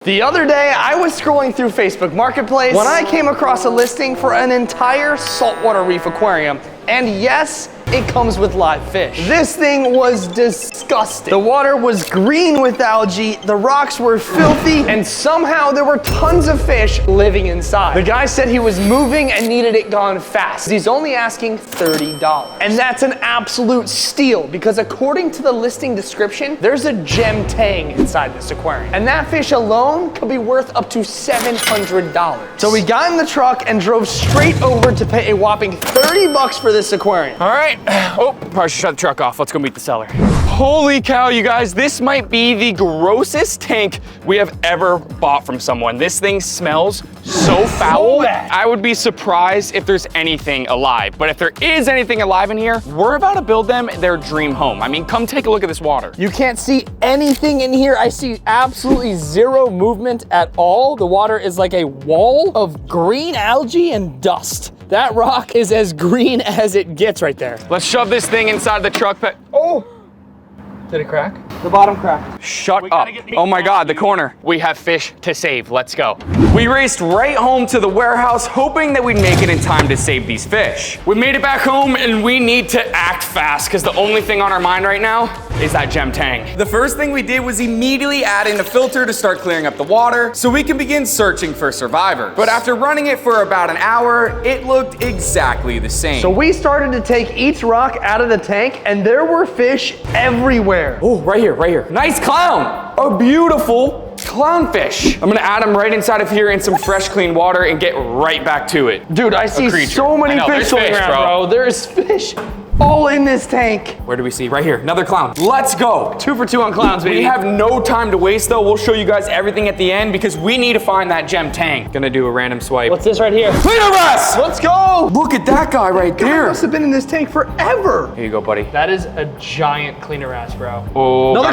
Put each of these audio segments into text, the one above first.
The other day, I was scrolling through Facebook Marketplace when I came across a listing for an entire saltwater reef aquarium. And yes, it comes with live fish. This thing was disgusting. The water was green with algae, the rocks were filthy, and somehow there were tons of fish living inside. The guy said he was moving and needed it gone fast. He's only asking $30. And that's an absolute steal because according to the listing description, there's a gem tang inside this aquarium. And that fish alone could be worth up to $700. So we got in the truck and drove straight over to pay a whopping $30 for this aquarium. All right. Oh, probably should shut the truck off. Let's go meet the seller. Holy cow, you guys, this might be the grossest tank we have ever bought from someone. This thing smells so foul. I would be surprised if there's anything alive. But if there is anything alive in here, we're about to build them their dream home. I mean, come take a look at this water. You can't see anything in here. I see absolutely zero movement at all. The water is like a wall of green algae and dust. That rock is as green as it gets right there. Let's shove this thing inside the truck. Oh! Did it crack? The bottom cracked. Shut up. Oh my God, the corner. We have fish to save. Let's go. We raced right home to the warehouse, hoping that we'd make it in time to save these fish. We made it back home and we need to act fast because the only thing on our mind right now is that gem tang. The first thing we did was immediately add in a filter to start clearing up the water so we can begin searching for survivors. But after running it for about an hour, it looked exactly the same. So we started to take each rock out of the tank and there were fish everywhere. Oh, right here, right here. Nice clown. A beautiful clownfish. I'm gonna add them right inside of here in some fresh, clean water and get right back to it. Dude, I see so many fish swimming around, bro. There's fish all in this tank. Where do we see? Right here, another clown. Let's go. 2 for 2 on clowns, baby. We have no time to waste though. We'll show you guys everything at the end because we need to find that gem tang. Gonna do a random swipe. What's this right here? Cleaner rest! Let's go! Look at that guy right there. Must have been in this tank forever. Here you go, buddy. That is a giant cleaner ass, bro. Oh, another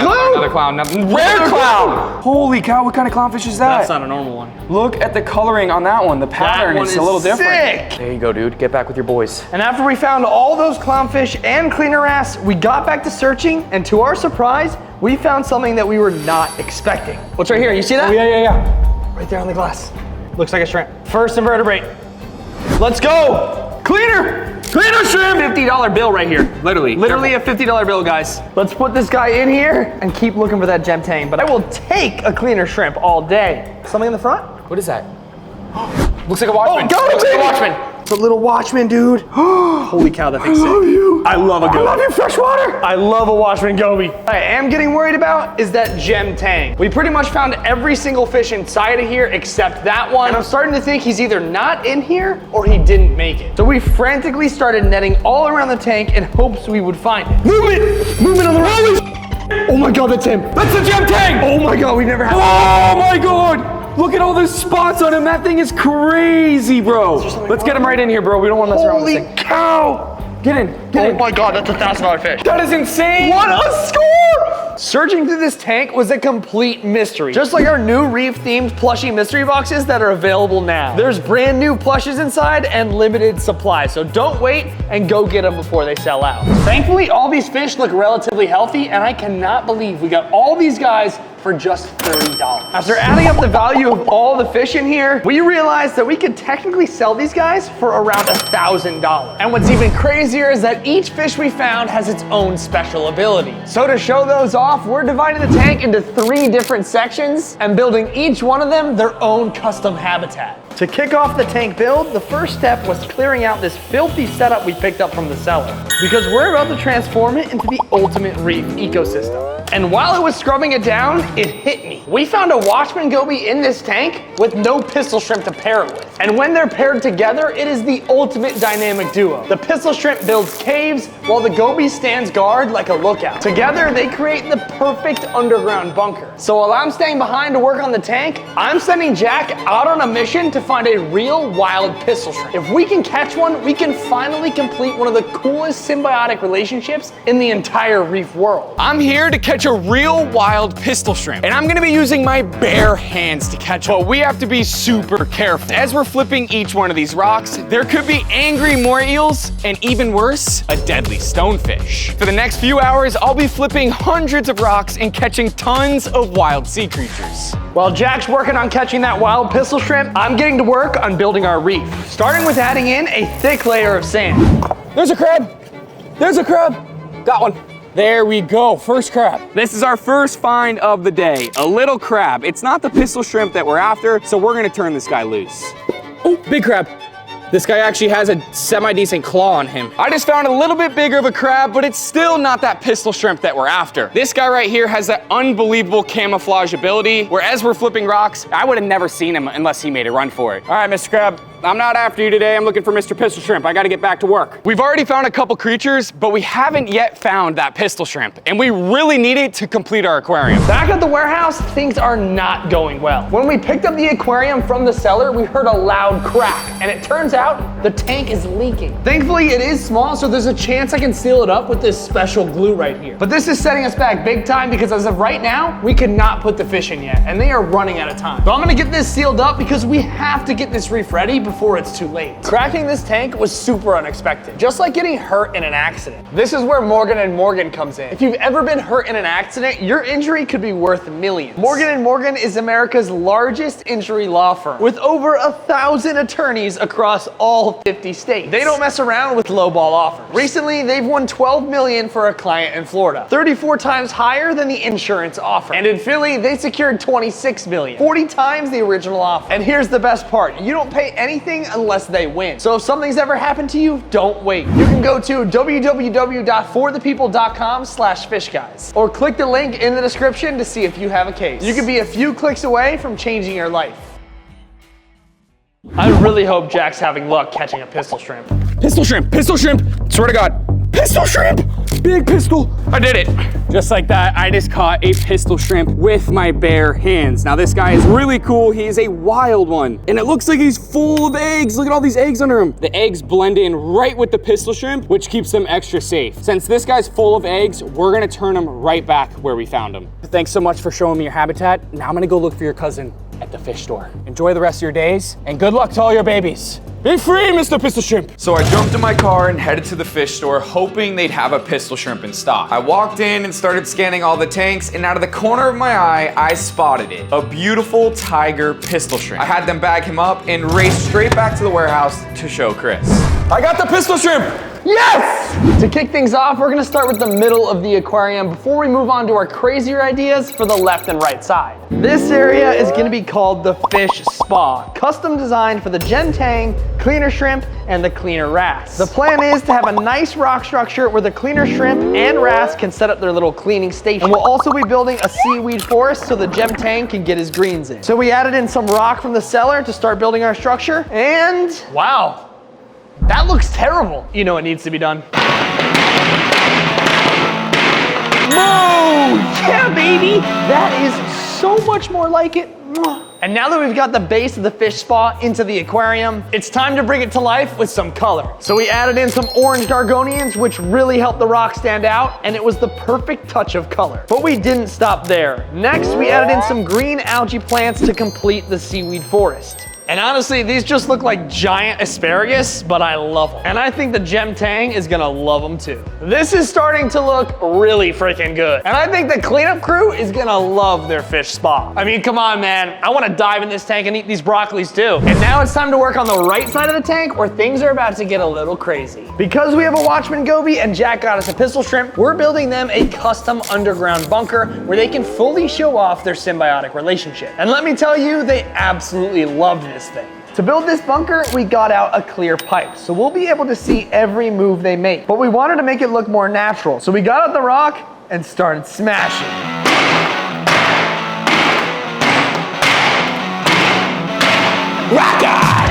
clown! Another clown. Rare clown! Holy cow, what kind of clownfish is that? That's not a normal one. Look at the coloring on that one. The pattern is a little different. Sick. There you go, dude. Get back with your boys. And after we found all those clownfish and cleaner ass, we got back to searching, and to our surprise, we found something that we were not expecting. What's right here? You see that? Oh, yeah. Right there on the glass. Looks like a shrimp. First invertebrate. Let's go! Cleaner shrimp! $50 bill right here. Literally a $50 bill, guys. Let's put this guy in here and keep looking for that gem tang, but I will take a cleaner shrimp all day. Something in the front? What is that? Looks like a watchman. Oh, got it, Looks like a baby. watchman. It's a little watchman, dude. Holy cow, that thing's sick. I love you. I love a goby. I love you, freshwater. I love a watchman goby. What I am getting worried about is that gem tang. We pretty much found every single fish inside of here except that one. And I'm starting to think he's either not in here or he didn't make it. So we frantically started netting all around the tank in hopes we would find it. Movement on the right. Oh my God, that's him. That's the gem tang. Oh my God, we never had. Oh my God. Look at all those spots on him. That thing is crazy, bro. Let's get him right in here, bro. We don't want to mess around with this thing. Holy cow. Get in. Oh my God, that's a $1,000 fish. That is insane. What a score! Searching through this tank was a complete mystery. Just like our new reef-themed plushie mystery boxes that are available now. There's brand new plushies inside and limited supply, so don't wait and go get them before they sell out. Thankfully, all these fish look relatively healthy, and I cannot believe we got all these guys for just $30. After adding up the value of all the fish in here, we realized that we could technically sell these guys for around $1,000. And what's even crazier is that each fish we found has its own special ability. So to show those off, we're dividing the tank into 3 different sections and building each one of them their own custom habitat. To kick off the tank build, the first step was clearing out this filthy setup we picked up from the seller, because we're about to transform it into the ultimate reef ecosystem. And while it was scrubbing it down, it hit me. We found a watchman goby in this tank with no pistol shrimp to pair it with. And when they're paired together, it is the ultimate dynamic duo. The pistol shrimp builds caves while the goby stands guard like a lookout. Together, they create the perfect underground bunker. So while I'm staying behind to work on the tank, I'm sending Jack out on a mission to find a real wild pistol shrimp. If we can catch one, we can finally complete one of the coolest symbiotic relationships in the entire reef world. I'm here to catch a real wild pistol shrimp, and I'm gonna be using my bare hands to catch it. But we have to be super careful. As we're flipping each one of these rocks, there could be angry moor eels, and even worse, a deadly stonefish. For the next few hours, I'll be flipping hundreds of rocks and catching tons of wild sea creatures. While Jack's working on catching that wild pistol shrimp, I'm getting to work on building our reef, starting with adding in a thick layer of sand. There's a crab. There's a crab. Got one. There we go, first crab. This is our first find of the day, a little crab. It's not the pistol shrimp that we're after, so we're gonna turn this guy loose. Oh, big crab. This guy actually has a semi-decent claw on him. I just found a little bit bigger of a crab, but it's still not that pistol shrimp that we're after. This guy right here has that unbelievable camouflage ability, where as we're flipping rocks, I would have never seen him unless he made a run for it. All right, Mr. Crab, I'm not after you today. I'm looking for Mr. Pistol Shrimp. I gotta get back to work. We've already found a couple creatures, but we haven't yet found that pistol shrimp, and we really need it to complete our aquarium. Back at the warehouse, things are not going well. When we picked up the aquarium from the seller, we heard a loud crack, and it turns out the tank is leaking. Thankfully, it is small, so there's a chance I can seal it up with this special glue right here. But this is setting us back big time because as of right now, we cannot put the fish in yet, and they are running out of time. So I'm gonna get this sealed up because we have to get this reef ready before it's too late. Cracking this tank was super unexpected, just like getting hurt in an accident. This is where Morgan & Morgan comes in. If you've ever been hurt in an accident, your injury could be worth millions. Morgan & Morgan is America's largest injury law firm with over 1,000 attorneys across all 50 states. They don't mess around with lowball offers. Recently, they've won $12 million for a client in Florida, 34 times higher than the insurance offer. And in Philly, they secured $26 million, 40 times the original offer. And here's the best part, you don't pay anything unless they win. So if something's ever happened to you, don't wait. You can go to www.forthepeople.com/fishguys or click the link in the description to see if you have a case. You could be a few clicks away from changing your life. I really hope Jack's having luck catching a pistol shrimp. Pistol shrimp, pistol shrimp. Swear to God, pistol shrimp. Big pistol. I did it. Just like that, I just caught a pistol shrimp with my bare hands. Now this guy is really cool. He is a wild one. And it looks like he's full of eggs. Look at all these eggs under him. The eggs blend in right with the pistol shrimp, which keeps them extra safe. Since this guy's full of eggs, we're gonna turn him right back where we found him. Thanks so much for showing me your habitat. Now I'm gonna go look for your cousin at the fish store. Enjoy the rest of your days, and good luck to all your babies. Be free, Mr. Pistol Shrimp. So I jumped in my car and headed to the fish store, hoping they'd have a pistol shrimp in stock. I walked in and started scanning all the tanks, and out of the corner of my eye, I spotted it. A beautiful tiger pistol shrimp. I had them bag him up and race straight back to the warehouse to show Chris. I got the pistol shrimp. Yes! To kick things off, we're gonna start with the middle of the aquarium before we move on to our crazier ideas for the left and right side. This area is gonna be called the Fish Spa, custom designed for the gem tang, cleaner shrimp, and the cleaner wrasse. The plan is to have a nice rock structure where the cleaner shrimp and wrasse can set up their little cleaning station. And we'll also be building a seaweed forest so the gem tang can get his greens in. So we added in some rock from the cellar to start building our structure, and wow. That looks terrible. You know what needs to be done. Whoa! Yeah, baby! That is so much more like it. And now that we've got the base of the fish spa into the aquarium, it's time to bring it to life with some color. So we added in some orange Gargonians, which really helped the rock stand out, and it was the perfect touch of color. But we didn't stop there. Next, we added in some green algae plants to complete the seaweed forest. And honestly, these just look like giant asparagus, but I love them. And I think the gem tang is gonna love them too. This is starting to look really freaking good. And I think the cleanup crew is gonna love their fish spa. I mean, come on, man. I wanna dive in this tank and eat these broccolis too. And now it's time to work on the right side of the tank where things are about to get a little crazy. Because we have a Watchman goby and Jack got us a pistol shrimp, we're building them a custom underground bunker where they can fully show off their symbiotic relationship. And let me tell you, they absolutely loved this thing. To build this bunker, we got out a clear pipe, so we'll be able to see every move they make. But we wanted to make it look more natural, so we got out the rock and started smashing. Rock on!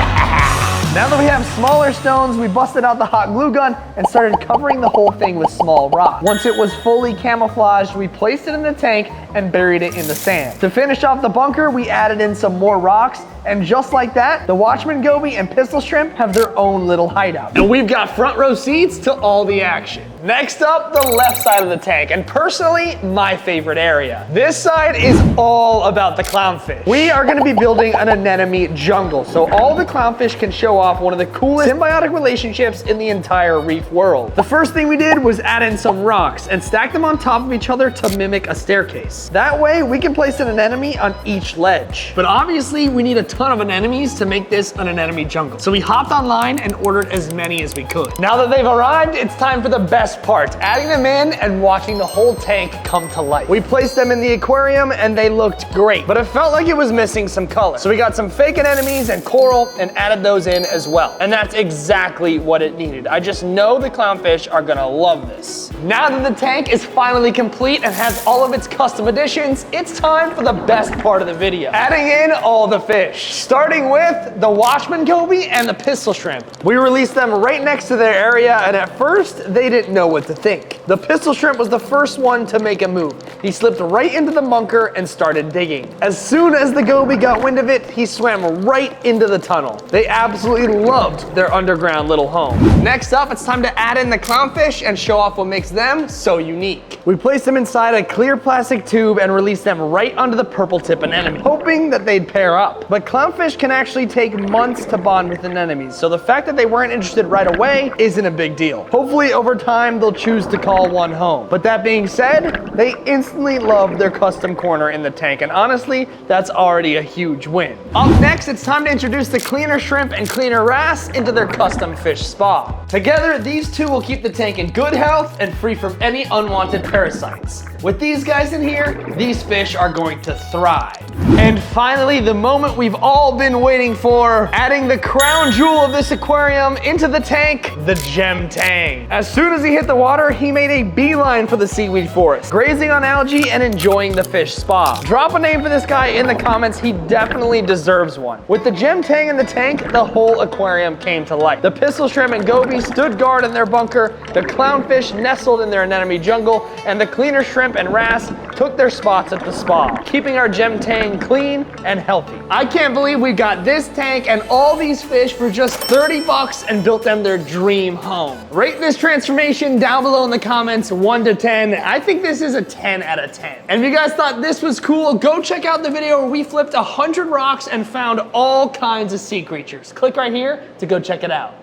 Now that we have smaller stones, we busted out the hot glue gun and started covering the whole thing with small rock. Once it was fully camouflaged, we placed it in the tank and buried it in the sand. To finish off the bunker, we added in some more rocks, and just like that, the Watchman goby and pistol shrimp have their own little hideout. And we've got front row seats to all the action. Next up, the left side of the tank, and personally, my favorite area. This side is all about the clownfish. We are gonna be building an anemone jungle, so all the clownfish can show off one of the coolest symbiotic relationships in the entire reef world. The first thing we did was add in some rocks and stack them on top of each other to mimic a staircase. That way, we can place an anemone on each ledge. But obviously, we need a ton of anemones to make this an anemone jungle. So we hopped online and ordered as many as we could. Now that they've arrived, it's time for the best part, adding them in and watching the whole tank come to life. We placed them in the aquarium and they looked great, but it felt like it was missing some color. So we got some fake anemones and coral and added those in as well. And that's exactly what it needed. I just know the clownfish are gonna love this. Now that the tank is finally complete and has all of its custom additions, it's time for the best part of the video, adding in all the fish. Starting with the Watchman goby and the pistol shrimp. We released them right next to their area, and at first, they didn't know what to think. The pistol shrimp was the first one to make a move. He slipped right into the bunker and started digging. As soon as the goby got wind of it, he swam right into the tunnel. They absolutely loved their underground little home. Next up, it's time to add in the clownfish and show off what makes them so unique. We placed them inside a clear plastic tube and released them right under the purple tip anemone, hoping that they'd pair up. But clownfish can actually take months to bond with anemones, so the fact that they weren't interested right away isn't a big deal. Hopefully over time they'll choose to call one home. But that being said, they instantly loved their custom corner in the tank, and honestly, that's already a huge win. Up next, it's time to introduce the cleaner shrimp and cleaner wrasse into their custom fish spa. Together, these two will keep the tank in good health and free from any unwanted parasites. With these guys in here, these fish are going to thrive. And finally, the moment we've all been waiting for, adding the crown jewel of this aquarium into the tank, the gem tang. As soon as he hit the water, he made a beeline for the seaweed forest, grazing on algae and enjoying the fish spa. Drop a name for this guy in the comments, he definitely deserves one. With the gem tang in the tank, the whole aquarium came to life. The pistol shrimp and goby stood guard in their bunker, the clownfish nestled in their anemone jungle, and the cleaner shrimp and wrasse took their spots at the spa, keeping our gem tang clean and healthy. I can't believe we got this tank and all these fish for just 30 bucks and built them their dream home. Rate this transformation down below in the comments, 1 to 10. I think this is a 10 out of 10. And if you guys thought this was cool, go check out the video where we flipped 100 rocks and found all kinds of sea creatures. Click right here to go check it out.